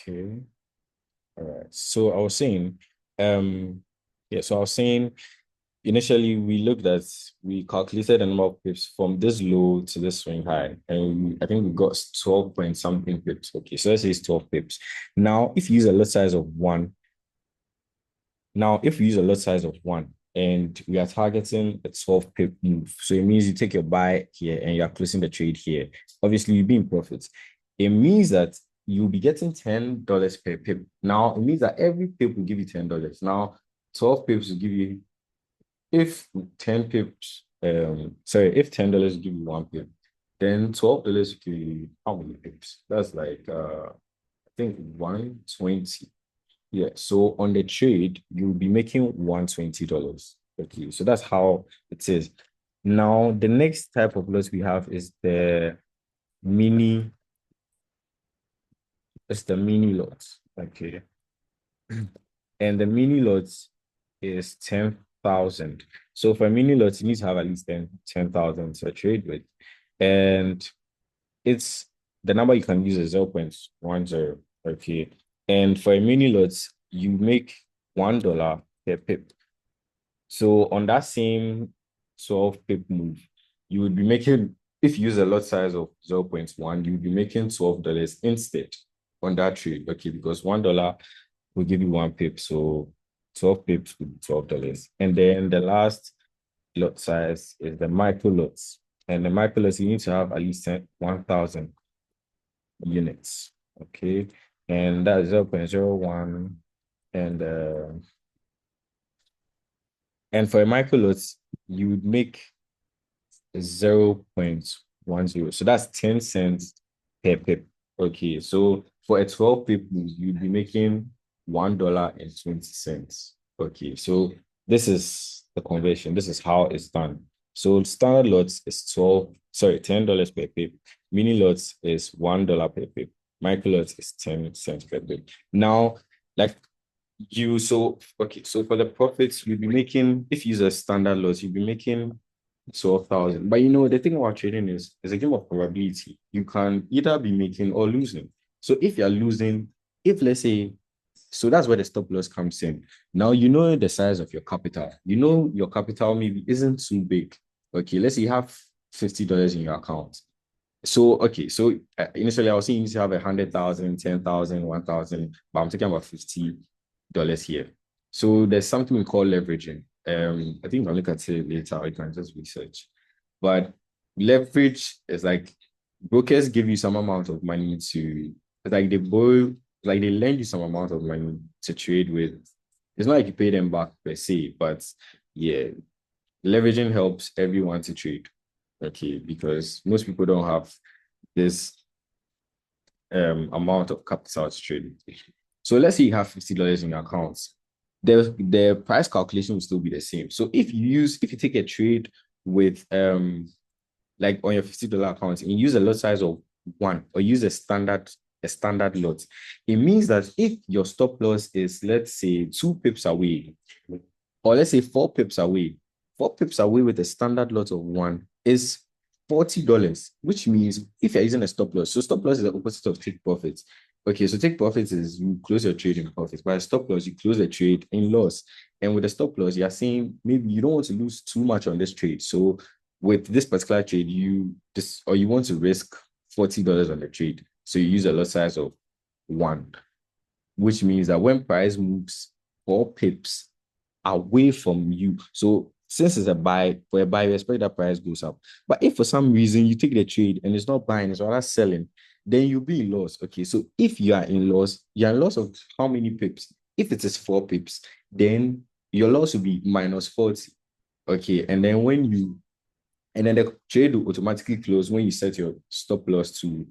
Okay. All right. So I was saying, yeah, so I was saying initially we calculated the number of pips from this low to this swing high, and I think we got 12 point something pips. Okay, so let's say it's 12 pips. Now, if you use a lot size of one, now if you use a lot size of one and we are targeting a 12 pip move, so it means you take your buy here and you're closing the trade here. Obviously, you'll be in profit. It means that you'll be getting $10 per pip. Now, it means that every pip will give you $10. Now, 12 pips will give you, if 10 pips, if $10 give you one pip, then $12 give you how many pips? That's like I think 120. Yeah. So on the trade, you'll be making $120. Okay. So that's how it is. Now, the next type of loss we have is mini, the mini lots. Okay. And the mini lots is 10,000. So for a mini lot, you need to have at least 10,000 to trade with. And it's the number you can use is 0.10. Okay. And for a mini lot, you make $1 per pip. So on that same 12 pip move, you would be making, if you use a lot size of 0.1, you'd be making $12 instead on that trade. Okay, because $1 will give you one pip. So 12 pips would be $12. And then the last lot size is the micro lots. And the micro lots, you need to have at least 1,000 units. Okay. And that's 0.01. And for a micro lot, you would make 0.10. So that's 10 cents per pip. Okay. So for a 12 pip, you'd be making $1.20. Okay. So this is the conversion. This is how it's done. So standard lots is $10 per pip. Mini lots is $1 per pip. Micro lots is 10 cents per pip. Now, like so for the profits, you'll be making, if you use a standard loss, you'll be making 12,000. But the thing about trading is it's a game of probability. You can either be making or losing. So if you're losing, if let's say, so that's where the stop loss comes in. Now you know the size of your capital. You know your capital maybe isn't too big. Okay, let's say you have $50 in your account. So initially I was saying you need to have 100,000, 10,000, 1,000, but I'm talking about $50 here. So there's something we call leveraging. I think I'll look at it later. I can just research. But leverage is like brokers give you some amount of money to, it's like they borrow, like they lend you some amount of money to trade with. It's not like you pay them back per se, but yeah, leveraging helps everyone to trade. Okay, because most people don't have this amount of capital to trade with. So let's say you have $50 in your accounts. The price calculation will still be the same. So if you take a trade with like on your $50 account and you use a lot size of one or use a standard lot, it means that if your stop loss is, let's say, 2 pips away, or let's say 4 pips away, 4 pips away with a standard lot of one is $40, which means if you're using a stop loss, so stop loss is the opposite of take profits. Okay, so take profits is you close your trade in profits. By stop loss, you close the trade in loss. And with the stop loss, you're saying maybe you don't want to lose too much on this trade. So with this particular trade, you want to risk $40 on the trade. So you use a lot size of one, which means that when price moves 4 pips away from you, so since it's a buy, for a buy, you expect that price goes up. But if for some reason you take the trade and it's not buying, it's rather selling, then you'll be in loss. Okay, so if you are in loss, you're in loss of how many pips? If it is 4 pips, then your loss will be minus 40. Okay, and then the trade will automatically close when you set your stop loss to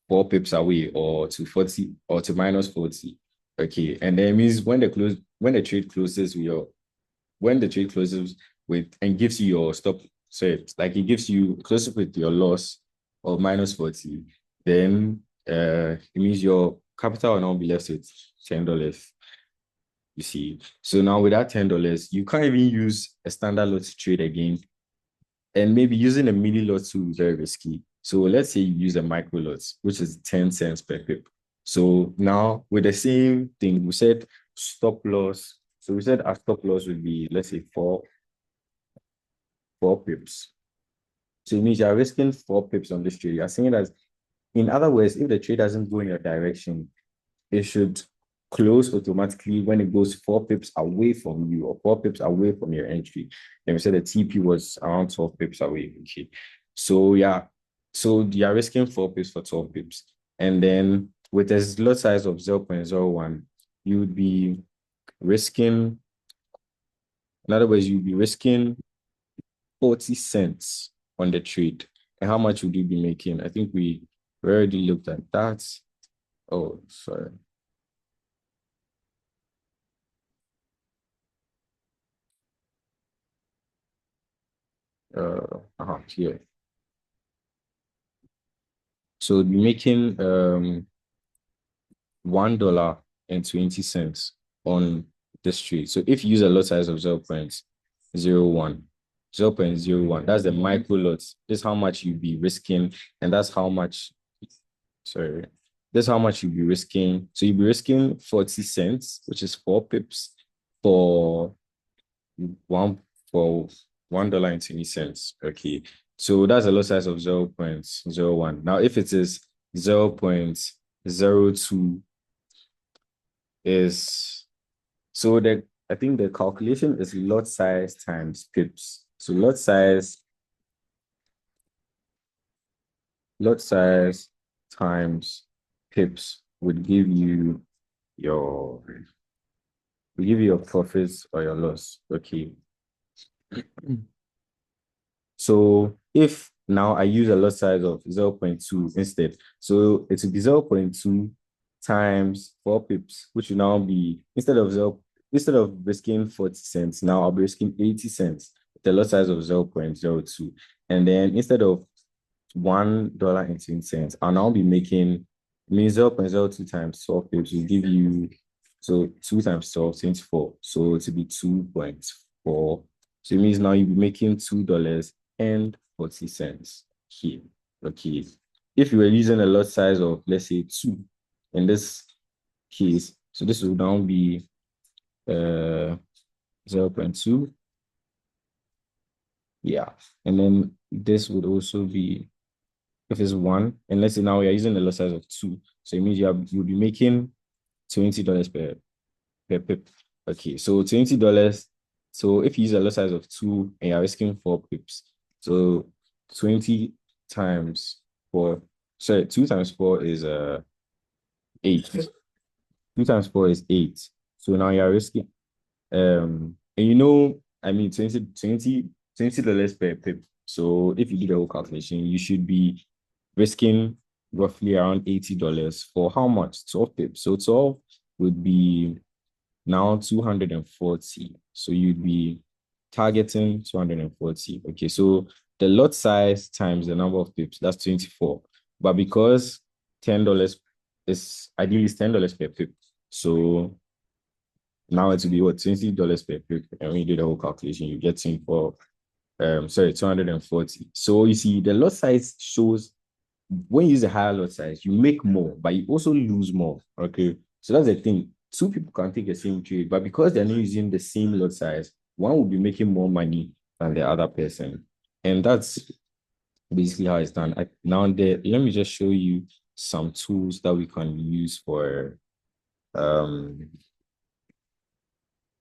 4 pips away or to 40 or to minus 40. Okay, and then it means when the trade closes with and gives you your stop, so it's like it gives you close with your loss of minus 40, then it means your capital will now be left with $10. You see, so now with that $10, you can't even use a standard lot to trade again. And maybe using a mini lot too is very risky. So let's say you use a micro lot, which is 10 cents per pip. So now with the same thing, we said stop loss. So we said our stop loss would be, let's say, four pips. So it means you're risking 4 pips on this trade. You're saying that, in other words, if the trade doesn't go in your direction, it should close automatically when it goes 4 pips away from you, or 4 pips away from your entry. Then we said the TP was around 12 pips away. Okay. So yeah, so you're risking 4 pips for 12 pips. And then with a lot size of 0.01, you would be risking, in other words, you'd be risking 40 cents on the trade. And how much would you be making? I think we already looked at that. Oh, sorry. Here. So we'd be making $1.20 on this trade. So if you use a lot size of 0.01, 0.01, that's the micro lots. This is how much you'd be risking, and that's how much, sorry, this is how much you'd be risking. So you'd be risking 40 cents, which is 4 pips for one for $1.20. Okay. So that's a lot size of 0.01. Now, if it is 0.02 is, so the, I think the calculation is lot size times pips. So lot size times pips would give you your profits or your loss. Okay. So if now I use a lot size of 0.2 instead, so it will be 0.2 times 4 pips, which will now be, instead of risking 40 cents, now I'll be risking 80 cents with a lot size of 0.02. And then instead of $1.10, I'll now be making, I mean, 0.02 times 12 pips will give you, so 2 times 12, 24. So it will be 2.4. So it means now you'll be making $2.40 here. Okay. If you were using a lot size of, let's say, 2 in this case, so this will now be 0.2. Yeah. And then this would also be, if it's 1, and let's say now you're using a lot size of 2. So it means you'll be making $20 per pip. Okay, so $20. So if you use a lot size of 2 and you're risking 4 pips, so 20 times 4, sorry, 2 times 4 is 8. 2 times 4 is 8. So now you're risking, and I mean, $20 per pip. So if you do the whole calculation, you should be risking roughly around $80 for how much? 12 pips. So 12 would be now 240. So you'd be targeting 240. Okay, so the lot size times the number of pips, that's 24. But because $10 is ideally it's $10 per pip. So now it will be what, $20 per pip. And when you do the whole calculation, you get in for 240. So you see the lot size shows when you use a higher lot size, you make more, but you also lose more. Okay. So that's the thing. Two people can take the same trade, but because they're not using the same lot size, one will be making more money than the other person. And that's basically how it's done. Let me just show you some tools that we can use for um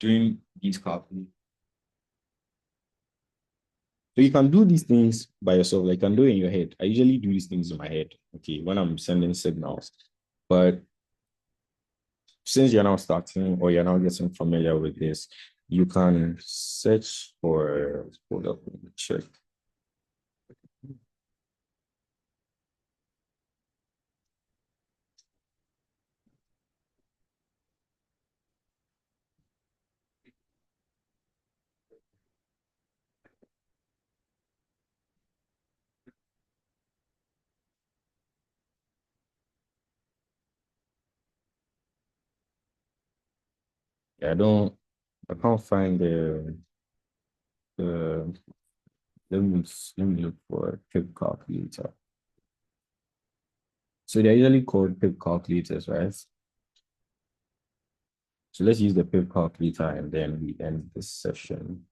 doing these calculations. So you can do these things by yourself, like you can do it in your head. I usually do these things in my head, okay, when I'm sending signals. But since you're now starting or you're now getting familiar with this, you can search for, hold up, let me check. Yeah, I can't find the, let me look for a quick calculator. So they're usually called pip calculators, right? So let's use the pip calculator and then we end this session.